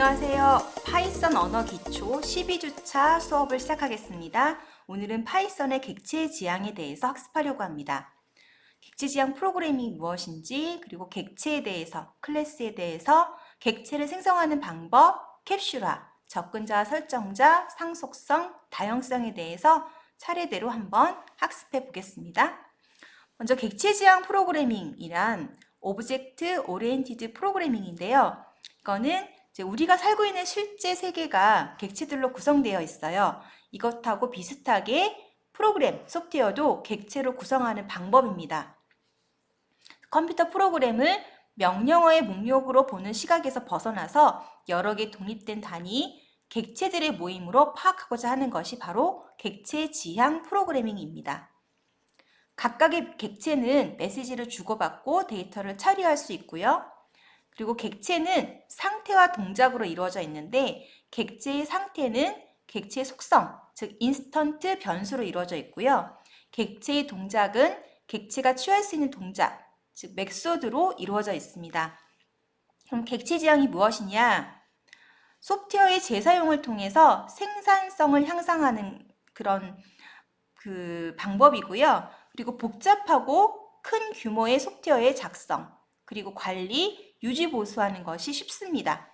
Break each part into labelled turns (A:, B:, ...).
A: 안녕하세요. 파이썬 언어 기초 12주차 수업을 시작하겠습니다. 오늘은 파이썬의 객체 지향에 대해서 학습하려고 합니다. 객체 지향 프로그래밍이 무엇인지, 그리고 객체에 대해서, 클래스에 대해서, 객체를 생성하는 방법, 캡슐화, 접근자, 설정자, 상속성, 다형성에 대해서 차례대로 한번 학습해 보겠습니다. 먼저 객체 지향 프로그래밍이란 오브젝트 오리엔티드 프로그래밍인데요. 이거는 우리가 살고 있는 실제 세계가 객체들로 구성되어 있어요. 이것하고 비슷하게 프로그램, 소프트웨어도 객체로 구성하는 방법입니다. 컴퓨터 프로그램을 명령어의 목록으로 보는 시각에서 벗어나서 여러 개 독립된 단위, 객체들의 모임으로 파악하고자 하는 것이 바로 객체 지향 프로그래밍입니다. 각각의 객체는 메시지를 주고받고 데이터를 처리할 수 있고요. 그리고 객체는 상태와 동작으로 이루어져 있는데 객체의 상태는 객체의 속성, 즉 인스턴트 변수로 이루어져 있고요. 객체의 동작은 객체가 취할 수 있는 동작, 즉 메소드로 이루어져 있습니다. 그럼 객체 지향이 무엇이냐? 소프트웨어의 재사용을 통해서 생산성을 향상하는 그런 방법이고요. 그리고 복잡하고 큰 규모의 소프트웨어의 작성, 그리고 관리, 유지 보수하는 것이 쉽습니다.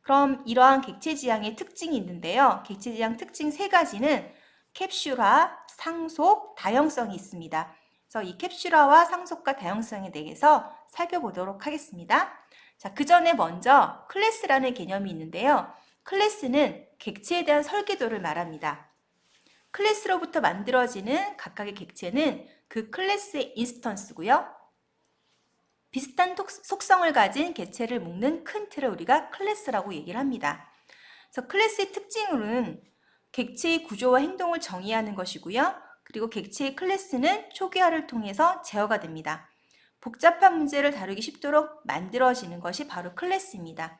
A: 그럼 이러한 객체 지향의 특징이 있는데요. 객체 지향 특징 세 가지는 캡슐화, 상속, 다형성이 있습니다. 그래서 이 캡슐화와 상속과 다형성에 대해서 살펴보도록 하겠습니다. 자, 그 전에 먼저 클래스라는 개념이 있는데요. 클래스는 객체에 대한 설계도를 말합니다. 클래스로부터 만들어지는 각각의 객체는 그 클래스의 인스턴스고요. 비슷한 속성을 가진 객체를 묶는 큰 틀을 우리가 클래스라고 얘기를 합니다. 그래서 클래스의 특징으로는 객체의 구조와 행동을 정의하는 것이고요. 그리고 객체의 클래스는 초기화를 통해서 제어가 됩니다. 복잡한 문제를 다루기 쉽도록 만들어지는 것이 바로 클래스입니다.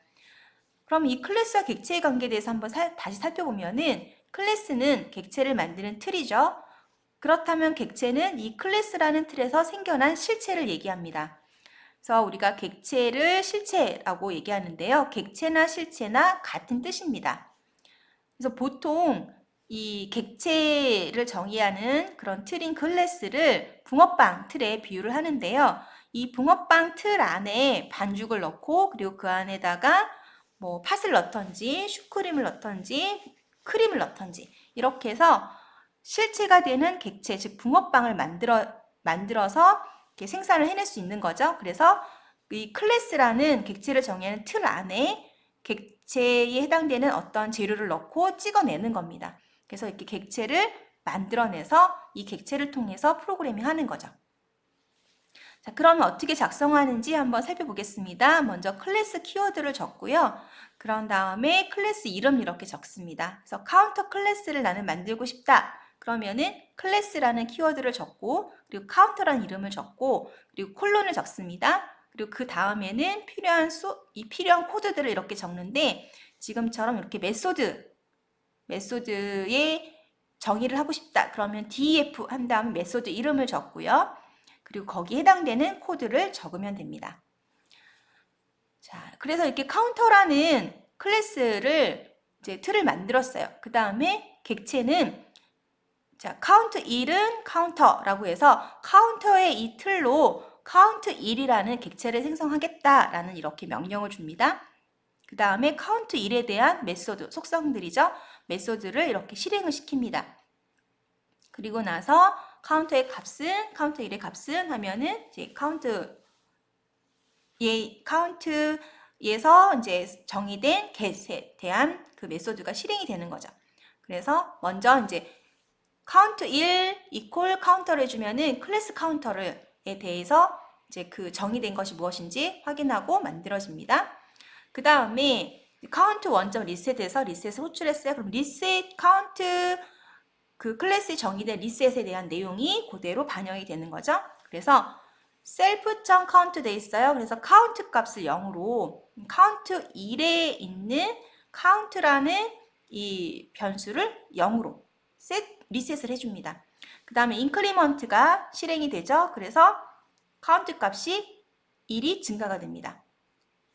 A: 그럼 이 클래스와 객체의 관계에 대해서 한번 다시 살펴보면은 클래스는 객체를 만드는 틀이죠. 그렇다면 객체는 이 클래스라는 틀에서 생겨난 실체를 얘기합니다. 그래서 우리가 객체를 실체라고 얘기하는데요. 객체나 실체나 같은 뜻입니다. 그래서 보통 이 객체를 정의하는 그런 틀인 클래스를 붕어빵 틀에 비유를 하는데요. 이 붕어빵 틀 안에 반죽을 넣고 그리고 그 안에다가 뭐 팥을 넣던지 슈크림을 넣던지 크림을 넣던지 이렇게 해서 실체가 되는 객체, 즉 붕어빵을 만들어서 이렇게 생산을 해낼 수 있는 거죠. 그래서 이 클래스라는 객체를 정의하는 틀 안에 객체에 해당되는 어떤 재료를 넣고 찍어내는 겁니다. 그래서 이렇게 객체를 만들어내서 이 객체를 통해서 프로그래밍 하는 거죠. 자, 그러면 어떻게 작성하는지 한번 살펴보겠습니다. 먼저 클래스 키워드를 적고요. 그런 다음에 클래스 이름 이렇게 적습니다. 그래서 카운터 클래스를 나는 만들고 싶다. 그러면은 클래스라는 키워드를 적고 그리고 카운터라는 이름을 적고 그리고 콜론을 적습니다. 그리고 그 다음에는 필요한 코드들을 이렇게 적는데 지금처럼 이렇게 메소드의 정의를 하고 싶다. 그러면 def 한 다음에 메소드 이름을 적고요. 그리고 거기에 해당되는 코드를 적으면 됩니다. 자, 그래서 이렇게 카운터라는 클래스를 이제 틀을 만들었어요. 그 다음에 객체는 자, 카운트 1은 카운터라고 해서 카운터의 이 틀로 카운트 1이라는 객체를 생성하겠다라는 이렇게 명령을 줍니다. 그 다음에 카운트 1에 대한 메소드, 속성들이죠. 메소드를 이렇게 실행을 시킵니다. 그리고 나서 카운터 1의 값은 하면은 이제 카운트에서 이제 정의된 get에 대한 그 메소드가 실행이 되는 거죠. 그래서 먼저 이제 카운트 1 이퀄 카운터를 해주면은 클래스 카운터에 대해서 이제 그 정의된 것이 무엇인지 확인하고 만들어집니다. 그 다음에 카운트 1점 리셋에서 리셋을 호출했어요. 그럼 리셋 카운트 그 클래스에 정의된 리셋에 대한 내용이 그대로 반영이 되는 거죠. 그래서 self.count 돼 있어요. 그래서 count 값을 0으로 count 1에 있는 count라는 이 변수를 0으로 리셋을 해줍니다. 그 다음에 increment가 실행이 되죠. 그래서 count 값이 1이 증가가 됩니다.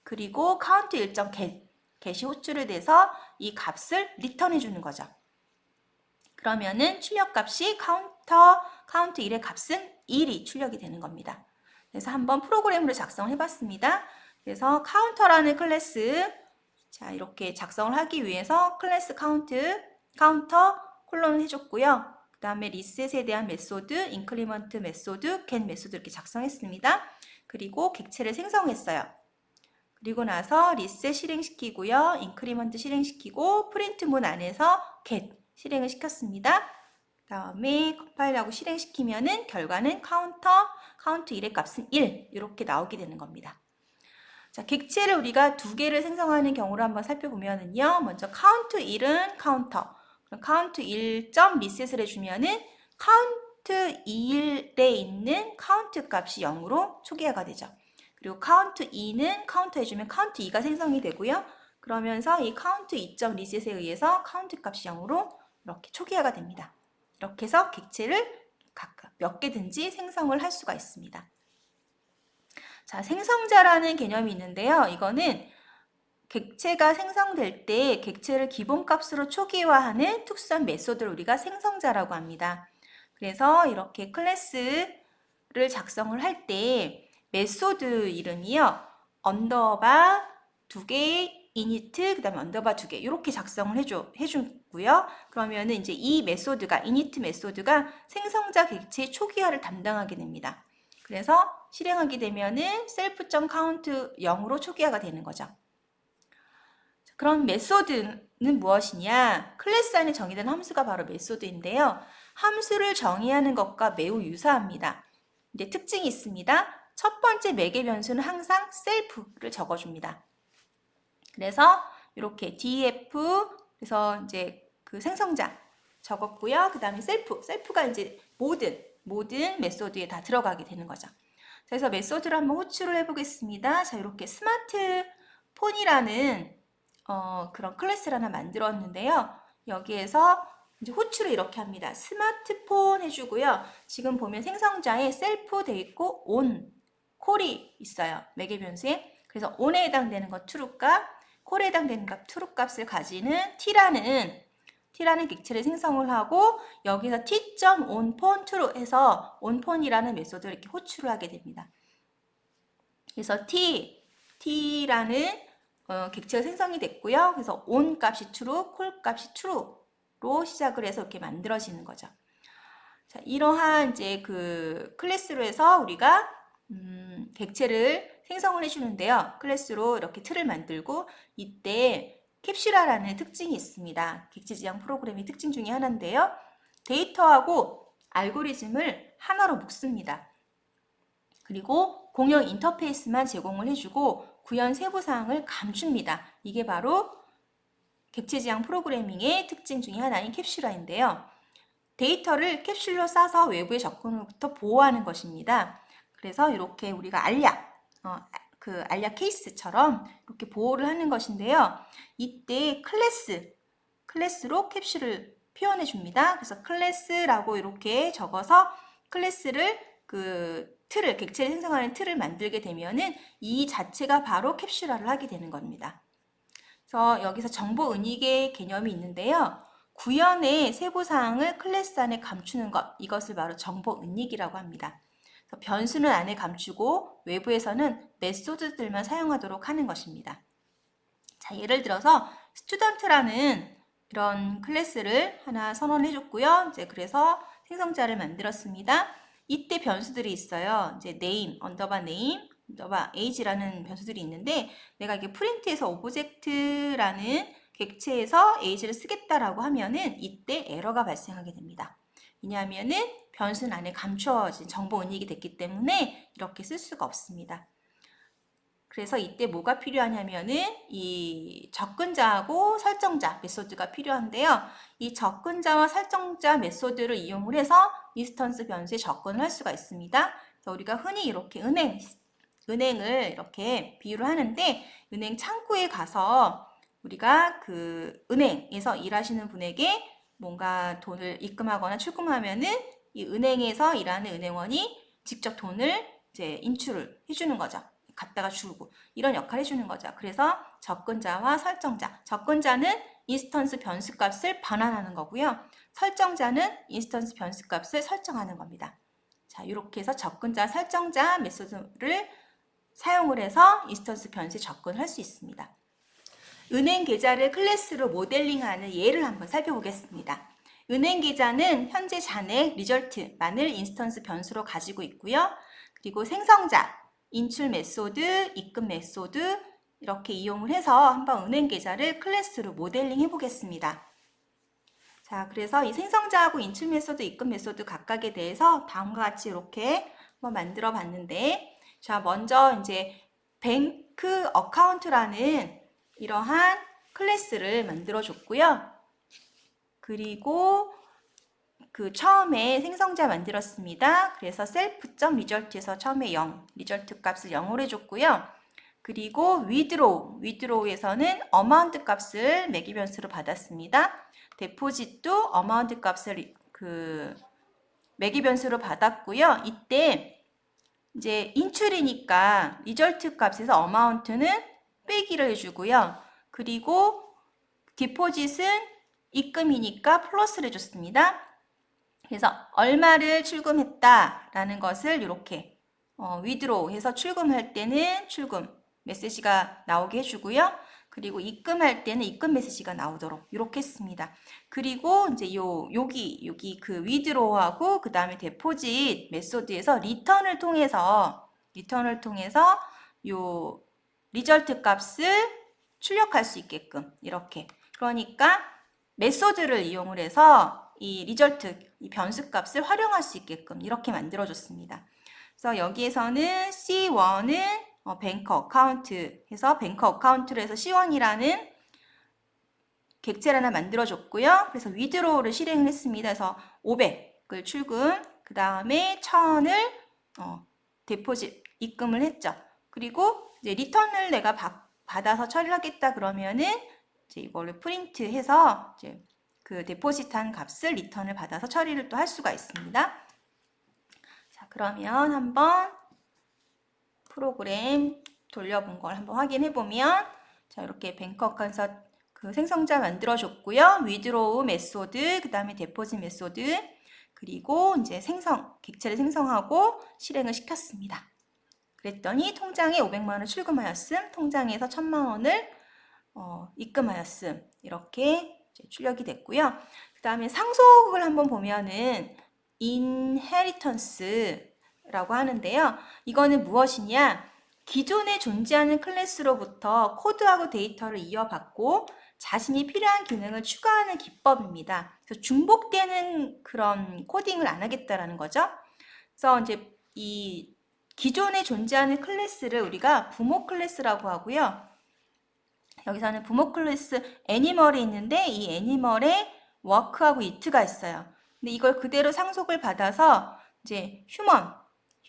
A: 그리고 count 1.get get이 호출을 돼서 이 값을 리턴해 주는 거죠. 그러면은 출력값이 카운트 1의 값은 1이 출력이 되는 겁니다. 그래서 한번 프로그램으로 작성을 해봤습니다. 그래서 카운터라는 클래스, 자 이렇게 작성을 하기 위해서 클래스 카운터 콜론을 해줬고요. 그 다음에 리셋에 대한 메소드, 인크리먼트 메소드, get 메소드 이렇게 작성했습니다. 그리고 객체를 생성했어요. 그리고 나서 리셋 실행시키고요. 인크리먼트 실행시키고 프린트 문 안에서 get 실행을 시켰습니다. 그 다음에 컴파일하고 실행시키면은 결과는 카운트 1의 값은 1 이렇게 나오게 되는 겁니다. 자, 객체를 우리가 두 개를 생성하는 경우를 한번 살펴보면은요. 먼저 카운트 1은 카운터. 그럼 카운트 1점 리셋을 해주면은 카운트 1에 있는 카운트 값이 0으로 초기화가 되죠. 그리고 카운트 2는 카운터 해주면 카운트 2가 생성이 되고요. 그러면서 이 카운트 2점 리셋에 의해서 카운트 값이 0으로 이렇게 초기화가 됩니다. 이렇게 해서 객체를 각각 몇 개든지 생성을 할 수가 있습니다. 자, 생성자라는 개념이 있는데요. 이거는 객체가 생성될 때 객체를 기본값으로 초기화하는 특수한 메소드를 우리가 생성자라고 합니다. 그래서 이렇게 클래스를 작성을 할 때 메소드 이름이요. 언더바 2개, init, 그 다음에 언더바 2개 이렇게 작성을 해주고요. 그러면은 이제 이 메소드가 init 메소드가 생성자 객체의 초기화를 담당하게 됩니다. 그래서 실행하게 되면은 self.count 0으로 초기화가 되는 거죠. 그럼 메소드는 무엇이냐? 클래스 안에 정의된 함수가 바로 메소드인데요. 함수를 정의하는 것과 매우 유사합니다. 근데 특징이 있습니다. 첫 번째 매개 변수는 항상 self를 적어줍니다. 그래서 이렇게 def, 그래서 이제 그 생성자 적었고요. 그 다음에 셀프가 이제 모든 메소드에 다 들어가게 되는 거죠. 그래서 메소드를 한번 호출을 해보겠습니다. 자, 이렇게 스마트폰이라는 그런 클래스를 하나 만들었는데요. 여기에서 이제 호출을 이렇게 합니다. 스마트폰 해주고요. 지금 보면 생성자에 셀프 돼 있고 on, 콜이 있어요. 매개 변수에. 그래서 on에 해당되는 것 true값, 콜에 해당되는 값 true 값을 가지는 t라는 객체를 생성을 하고 여기서 t.onPhoneTrue 해서 onPhone이라는 메소드를 이렇게 호출을 하게 됩니다. 그래서 t라는 객체가 생성이 됐고요. 그래서 on 값이 true, 콜 값이 true로 시작을 해서 이렇게 만들어지는 거죠. 자, 이러한 이제 그 클래스로 해서 우리가 객체를 생성을 해주는데요. 클래스로 이렇게 틀을 만들고 이때 캡슐화라는 특징이 있습니다. 객체 지향 프로그램의 특징 중에 하나인데요. 데이터하고 알고리즘을 하나로 묶습니다. 그리고 공용 인터페이스만 제공을 해주고 구현 세부사항을 감춥니다. 이게 바로 객체 지향 프로그래밍의 특징 중에 하나인 캡슐화인데요. 데이터를 캡슐로 싸서 외부의 접근으로부터 보호하는 것입니다. 그래서 이렇게 우리가 알약 케이스처럼 이렇게 보호를 하는 것인데요. 이때 클래스로 캡슐을 표현해 줍니다. 그래서 클래스라고 이렇게 적어서 클래스를 객체를 생성하는 틀을 만들게 되면은 이 자체가 바로 캡슐화를 하게 되는 겁니다. 그래서 여기서 정보 은닉의 개념이 있는데요. 구현의 세부사항을 클래스 안에 감추는 것, 이것을 바로 정보 은닉이라고 합니다. 변수는 안에 감추고 외부에서는 메소드들만 사용하도록 하는 것입니다. 자, 예를 들어서 스튜던트라는 이런 클래스를 하나 선언해 줬고요. 이제 그래서 생성자를 만들었습니다. 이때 변수들이 있어요. 이제 name, 언더바 name, 언더바 age라는 변수들이 있는데 내가 이게 프린트에서 오브젝트라는 객체에서 age를 쓰겠다라고 하면은 이때 에러가 발생하게 됩니다. 왜냐하면은 변수는 안에 감춰진 정보 은닉이 됐기 때문에 이렇게 쓸 수가 없습니다. 그래서 이때 뭐가 필요하냐면은 이 접근자하고 설정자 메소드가 필요한데요. 이 접근자와 설정자 메소드를 이용을 해서 인스턴스 변수에 접근을 할 수가 있습니다. 그래서 우리가 흔히 이렇게 은행을 이렇게 비유를 하는데 은행 창구에 가서 우리가 그 은행에서 일하시는 분에게 뭔가 돈을 입금하거나 출금하면은 이 은행에서 일하는 은행원이 직접 돈을 이제 인출을 해주는 거죠. 갖다가 주고 이런 역할을 해주는 거죠. 그래서 접근자와 설정자. 접근자는 인스턴스 변수값을 반환하는 거고요. 설정자는 인스턴스 변수값을 설정하는 겁니다. 자, 이렇게 해서 접근자, 설정자 메소드를 사용을 해서 인스턴스 변수에 접근할 수 있습니다. 은행 계좌를 클래스로 모델링하는 예를 한번 살펴보겠습니다. 은행 계좌는 현재 잔액, 리절트만을 인스턴스 변수로 가지고 있고요. 그리고 생성자, 인출 메소드, 입금 메소드 이렇게 이용을 해서 한번 은행 계좌를 클래스로 모델링 해보겠습니다. 자, 그래서 이 생성자하고 인출 메소드, 입금 메소드 각각에 대해서 다음과 같이 이렇게 한번 만들어 봤는데, 자, 먼저 이제 뱅크 어카운트라는 이러한 클래스를 만들어 줬고요. 그리고 그 처음에 생성자 만들었습니다. 그래서 self.result에서 처음에 0, 리절트 값을 0으로 해줬고요. 그리고 withdraw에서는 amount 값을 매기 변수로 받았습니다. deposit도 amount 값을 매기 변수로 받았고요. 이때 이제 인출이니까 리절트 값에서 amount는 빼기를 해주고요. 그리고 deposit은 입금이니까 플러스를 해줬습니다. 그래서 얼마를 출금했다라는 것을 이렇게 withdraw 해서 출금할 때는 출금 메시지가 나오게 해주고요. 그리고 입금할 때는 입금 메시지가 나오도록 이렇게 했습니다. 그리고 이제 여기 그 withdraw하고 그 다음에 deposit 메소드에서 리턴을 통해서 요 리절트 값을 출력할 수 있게끔 이렇게. 그러니까 메소드를 이용을 해서 이 리절트, 이 변수 값을 활용할 수 있게끔 이렇게 만들어줬습니다. 그래서 여기에서는 C1은 뱅크 어카운트 해서 뱅크 어카운트로 해서 C1이라는 객체를 하나 만들어줬고요. 그래서 withdraw를 실행을 했습니다. 그래서 500을 출금, 그 다음에 1000을 데포짓, 입금을 했죠. 그리고 이제 리턴을 내가 받아서 처리를 하겠다 그러면은 이제 이걸로 프린트해서 이제 그 데포짓한 값을 리턴을 받아서 처리를 또 할 수가 있습니다. 자, 그러면 한번 프로그램 돌려본 걸 한번 확인해 보면, 자, 이렇게 뱅크 어카운트 그 생성자 만들어줬고요. withdraw 메소드, 그 다음에 deposit 메소드, 그리고 이제 객체를 생성하고 실행을 시켰습니다. 그랬더니 통장에 500만 원을 출금하였음, 통장에서 1000만 원을 입금하였음. 이렇게 출력이 됐고요. 그 다음에 상속을 한번 보면은 inheritance라고 하는데요. 이거는 무엇이냐? 기존에 존재하는 클래스로부터 코드하고 데이터를 이어받고 자신이 필요한 기능을 추가하는 기법입니다. 그래서 중복되는 그런 코딩을 안 하겠다라는 거죠. 그래서 이제 이 기존에 존재하는 클래스를 우리가 부모 클래스라고 하고요. 여기서는 부모 클래스 애니멀이 있는데 이 애니멀에 워크하고 이트가 있어요. 근데 이걸 그대로 상속을 받아서 이제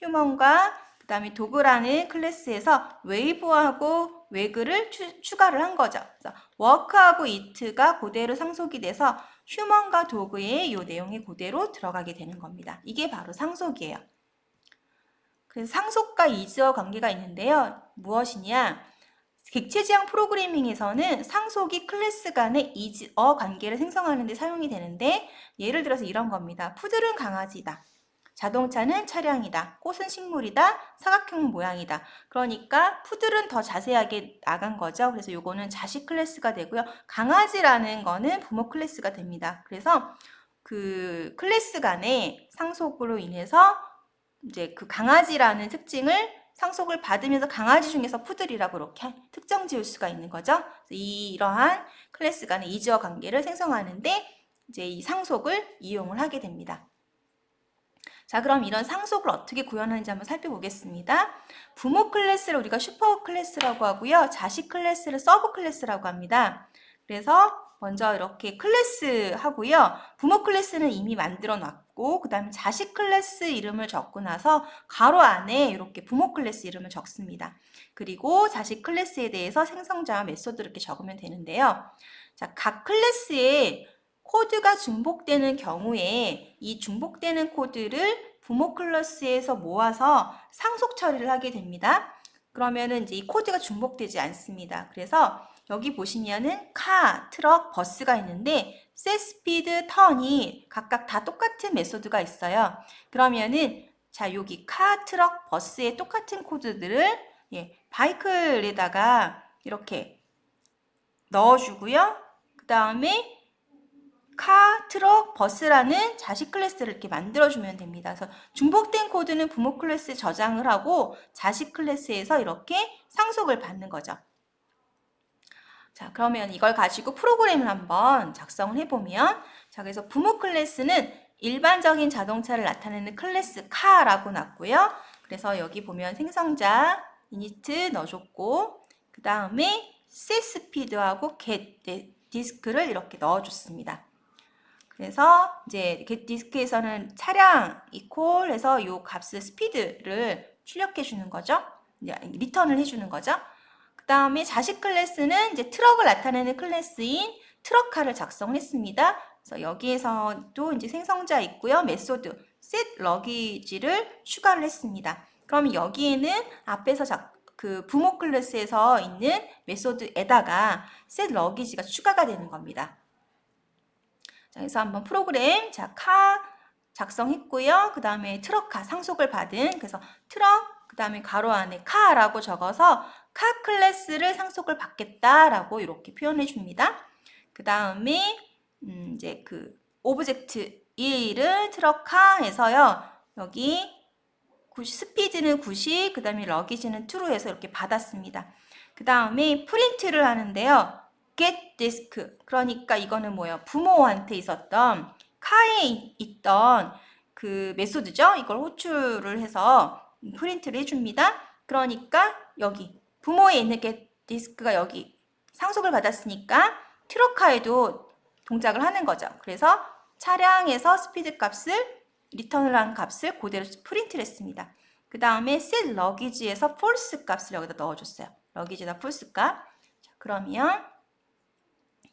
A: 휴먼과 그 다음에 도그라는 클래스에서 웨이브하고 웨그를 추가를 한 거죠. 그래서 워크하고 이트가 그대로 상속이 돼서 휴먼과 도그의 이 내용이 그대로 들어가게 되는 겁니다. 이게 바로 상속이에요. 그래서 상속과 이즈어 관계가 있는데요. 무엇이냐? 객체지향 프로그래밍에서는 상속이 클래스 간의 이즈어 관계를 생성하는 데 사용이 되는데, 예를 들어서 이런 겁니다. 푸들은 강아지다. 자동차는 차량이다. 꽃은 식물이다. 사각형 모양이다. 그러니까 푸들은 더 자세하게 나간 거죠. 그래서 요거는 자식 클래스가 되고요. 강아지라는 거는 부모 클래스가 됩니다. 그래서 그 클래스 간의 상속으로 인해서 이제 그 강아지라는 특징을 상속을 받으면서 강아지 중에서 푸들이라고 이렇게 특정 지을 수가 있는 거죠. 이러한 클래스 간의 이즈어 관계를 생성하는데 이제 이 상속을 이용을 하게 됩니다. 자, 그럼 이런 상속을 어떻게 구현하는지 한번 살펴보겠습니다. 부모 클래스를 우리가 슈퍼 클래스라고 하고요. 자식 클래스를 서브 클래스라고 합니다. 그래서 먼저 이렇게 클래스 하고요. 부모 클래스는 이미 만들어 놨고, 그 다음에 자식 클래스 이름을 적고 나서 가로 안에 이렇게 부모 클래스 이름을 적습니다. 그리고 자식 클래스에 대해서 생성자와 메소드 이렇게 적으면 되는데요. 자, 각 클래스에 코드가 중복되는 경우에 이 중복되는 코드를 부모 클래스에서 모아서 상속 처리를 하게 됩니다. 그러면은 이제 이 코드가 중복되지 않습니다. 그래서 여기 보시면은 카, 트럭, 버스가 있는데 set speed, turn이 각각 다 똑같은 메소드가 있어요. 그러면은 자, 여기 카, 트럭, 버스의 똑같은 코드들을 바이클에다가 이렇게 넣어주고요. 그 다음에 카, 트럭, 버스라는 자식 클래스를 이렇게 만들어주면 됩니다. 그래서 중복된 코드는 부모 클래스에 저장을 하고 자식 클래스에서 이렇게 상속을 받는 거죠. 자, 그러면 이걸 가지고 프로그램을 한번 작성을 해보면, 자, 그래서 부모 클래스는 일반적인 자동차를 나타내는 클래스 카라고 놨고요. 그래서 여기 보면 생성자 이니트 넣어줬고, 그 다음에 set speed하고 get 디스크를 이렇게 넣어줬습니다. 그래서 이제 get 디스크에서는 차량 이퀄 해서 이 값을 스피드를 출력해 주는 거죠. 리턴을 해주는 거죠. 그 다음에 자식 클래스는 이제 트럭을 나타내는 클래스인 트럭카를 작성을 했습니다. 그래서 여기에서도 이제 생성자 있고요. 메소드 set luggage를 추가를 했습니다. 그럼 여기에는 앞에서 그 부모 클래스에서 있는 메소드에다가 set luggage가 추가가 되는 겁니다. 자, 그래서 한번 프로그램, 자, 카 작성했고요. 그 다음에 트럭카 상속을 받은, 그래서 트럭, 그 다음에 괄호 안에 카라고 적어서 카 클래스를 상속을 받겠다라고 이렇게 표현해 줍니다. 그 다음에 이제 그 오브젝트 1은 트럭카 해서요. 여기 스피드는 90, 그 다음에 러기지는 true 해서 이렇게 받았습니다. 그 다음에 프린트를 하는데요. get disk, 그러니까 이거는 뭐예요? 부모한테 있었던 카에 있던 그 메소드죠. 이걸 호출을 해서 프린트를 해줍니다. 그러니까 여기 부모에 있는 get disk가 여기 상속을 받았으니까 트럭카에도 동작을 하는 거죠. 그래서 차량에서 스피드 값을 리턴을 한 값을 그대로 프린트를 했습니다. 그 다음에 set luggage에서 false 값을 여기다 넣어줬어요. luggage에다 false 값. 자, 그러면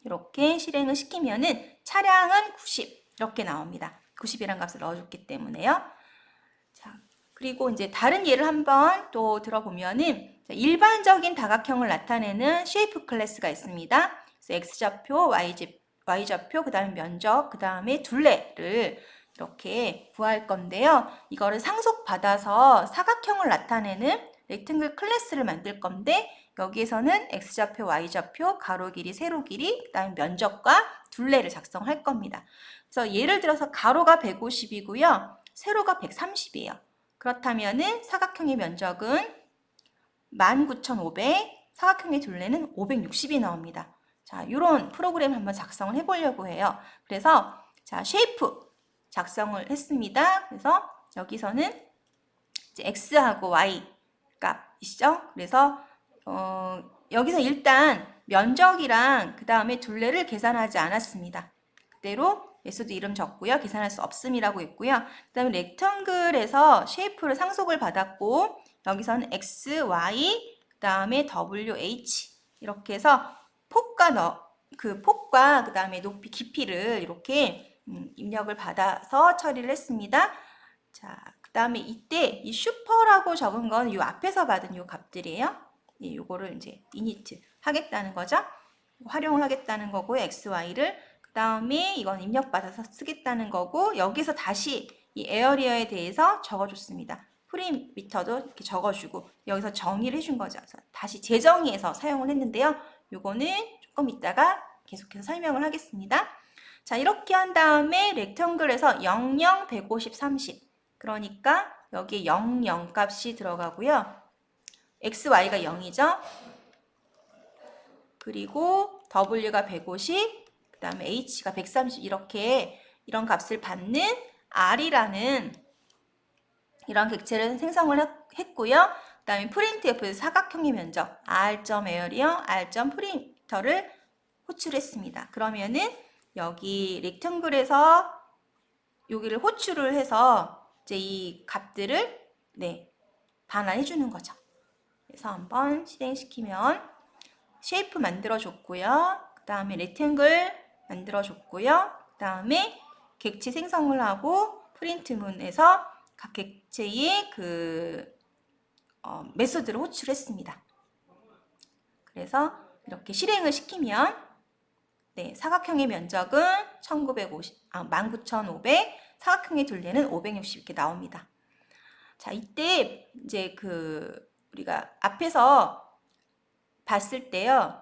A: 이렇게 실행을 시키면은 차량은 90 이렇게 나옵니다. 90이라는 값을 넣어줬기 때문에요. 자, 그리고 이제 다른 예를 한번 또 들어보면은 일반적인 다각형을 나타내는 shape 클래스가 있습니다. 그래서 x좌표, y좌표, 그 다음에 면적, 그 다음에 둘레를 이렇게 구할 건데요. 이거를 상속받아서 사각형을 나타내는 렉탱글 클래스를 만들 건데 여기에서는 x좌표, y좌표, 가로 길이, 세로 길이, 그 다음에 면적과 둘레를 작성할 겁니다. 그래서 예를 들어서 가로가 150이고요. 세로가 130이에요. 그렇다면은 사각형의 면적은 19,500, 사각형의 둘레는 560이 나옵니다. 자, 이런 프로그램 한번 작성을 해보려고 해요. 그래서 자, 쉐이프 작성을 했습니다. 그래서 여기서는 이제 x하고 y 값이죠. 그래서 여기서 일단 면적이랑 그 다음에 둘레를 계산하지 않았습니다. 그대로 메소드 이름 적고요. 계산할 수 없음이라고 했고요. 그 다음에 렉텅글에서 쉐이프를 상속을 받았고 여기서는 x, y, 그 다음에 w, h 이렇게 해서 폭과 그 다음에 높이, 깊이를 이렇게 입력을 받아서 처리를 했습니다. 자, 그 다음에 이때 이 슈퍼라고 적은 건 이 앞에서 받은 이 값들이에요. 예, 요거를 이제 이니트 하겠다는 거죠. 활용을 하겠다는 거고 x, y를 그 다음에 이건 입력받아서 쓰겠다는 거고 여기서 다시 이 에어리어에 대해서 적어줬습니다. 프리미터도 이렇게 적어주고 여기서 정의를 해준 거죠. 그래서 다시 재정의해서 사용을 했는데요. 요거는 조금 이따가 계속해서 설명을 하겠습니다. 자, 이렇게 한 다음에 렉텅글에서 0, 0, 150, 30 그러니까 여기에 0, 0 값이 들어가고요. x, y가 0이죠. 그리고 w가 150, 그 다음에 h가 130 이렇게 이런 값을 받는 r이라는 이런 객체를 생성을 했고요. 그 다음에 printf에서 사각형의 면적 r.area, r.printer를 호출했습니다. 그러면은 여기 렉텅글에서 여기를 호출을 해서 이제 이 값들을 반환해 주는 거죠. 그래서 한번 실행시키면 쉐이프 만들어 줬고요. 그 다음에 렉탱글 만들어 줬고요. 그 다음에 객체 생성을 하고 프린트문에서 각 객체의 그 메소드를 호출했습니다. 그래서 이렇게 실행을 시키면 사각형의 면적은 19,500, 사각형의 둘레는 560 이렇게 나옵니다. 자, 이때 이제 우리가 앞에서 봤을 때요,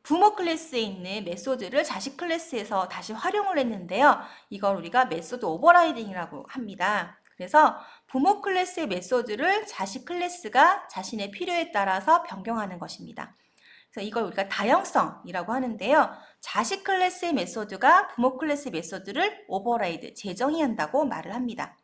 A: 부모 클래스에 있는 메소드를 자식 클래스에서 다시 활용을 했는데요. 이걸 우리가 메소드 오버라이딩이라고 합니다. 그래서 부모 클래스의 메소드를 자식 클래스가 자신의 필요에 따라서 변경하는 것입니다. 그래서 이걸 우리가 다형성이라고 하는데요. 자식 클래스의 메소드가 부모 클래스의 메소드를 오버라이드, 재정의한다고 말을 합니다.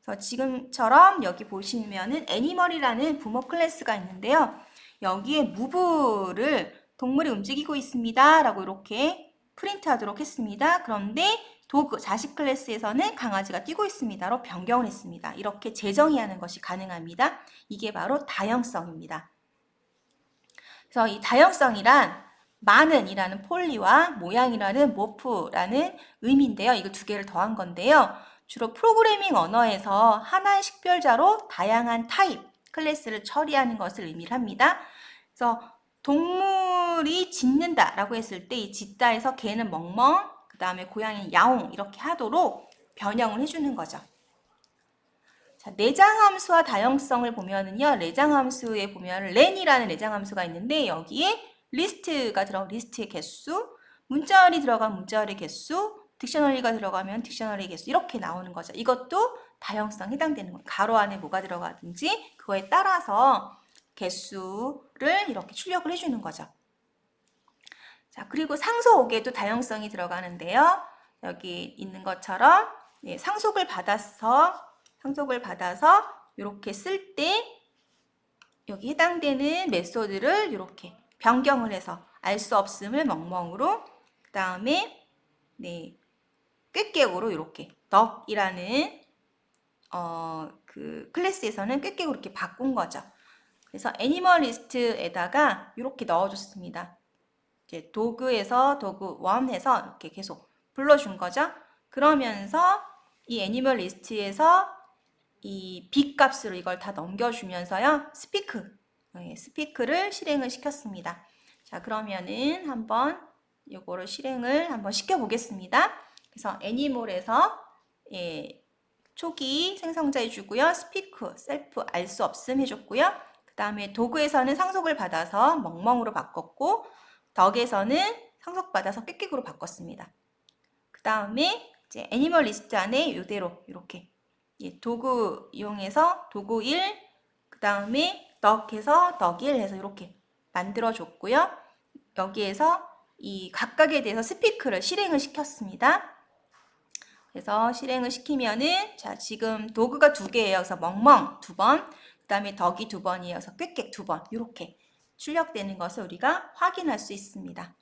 A: 그래서 지금처럼 여기 보시면은 애니멀이라는 부모 클래스가 있는데요. 여기에 move를 동물이 움직이고 있습니다 라고 이렇게 프린트하도록 했습니다. 그런데 도그, 자식 클래스에서는 강아지가 뛰고 있습니다로 변경을 했습니다. 이렇게 재정의하는 것이 가능합니다. 이게 바로 다형성입니다. 그래서 이 다형성이란 많은이라는 폴리와 모양이라는 모프라는 의미인데요. 이거 두 개를 더한 건데요. 주로 프로그래밍 언어에서 하나의 식별자로 다양한 타입, 클래스를 처리하는 것을 의미를 합니다. 그래서 동물이 짖는다 라고 했을 때 이 짖다에서 개는 멍멍, 그 다음에 고양이는 야옹 이렇게 하도록 변형을 해주는 거죠. 자, 내장함수와 다형성을 보면은요, 내장함수에 보면 렌이라는 내장함수가 있는데 여기에 리스트가 들어간 리스트의 개수, 문자열이 들어간 문자열의 개수, 딕셔너리가 들어가면 딕셔너리의 개수 이렇게 나오는 거죠. 이것도 다형성 해당되는 거예요. 가로 안에 뭐가 들어가든지 그거에 따라서 개수를 이렇게 출력을 해주는 거죠. 자, 그리고 상속에도 다형성이 들어가는데요. 여기 있는 것처럼 상속을 받아서 이렇게 쓸 때 여기 해당되는 메소드를 이렇게 변경을 해서 알 수 없음을 멍멍으로, 그 다음에 꾀꾀으로 이렇게 덕이라는 클래스에서는 꾀꾀으로 이렇게 바꾼 거죠. 그래서 애니멀리스트에다가 이렇게 넣어줬습니다. 이제 도그에서 도그 1 해서 이렇게 계속 불러준 거죠. 그러면서 이 애니멀리스트에서 이 B 값으로 이걸 다 넘겨주면서요. 스피크를 실행을 시켰습니다. 자, 그러면은 한번 요거를 실행을 한번 시켜보겠습니다. 그래서 애니멀에서 초기 생성자 해주고요. 스피크, 셀프, 알 수 없음 해줬고요. 그 다음에 도구에서는 상속을 받아서 멍멍으로 바꿨고, 덕에서는 상속받아서 꾀꾀으로 바꿨습니다. 그 다음에 이제 애니멀 리스트 안에 이대로 이렇게 도구 이용해서 도구 1, 그 다음에 덕해서 덕 1 해서 이렇게 만들어줬고요. 여기에서 이 각각에 대해서 스피크를 실행을 시켰습니다. 그래서 실행을 시키면은 자, 지금 도구가 2개예요. 그래서 멍멍 2번, 그 다음에 덕이 2번이에요. 그래서 꾀꾀 2번 이렇게 출력되는 것을 우리가 확인할 수 있습니다.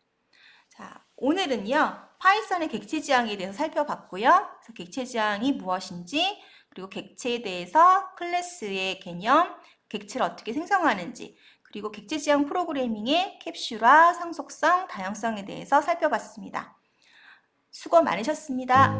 A: 자, 오늘은요 파이썬의 객체 지향에 대해서 살펴봤고요. 그래서 객체 지향이 무엇인지, 그리고 객체에 대해서 클래스의 개념, 객체를 어떻게 생성하는지, 그리고 객체 지향 프로그래밍의 캡슐화, 상속성, 다양성에 대해서 살펴봤습니다. 수고 많으셨습니다.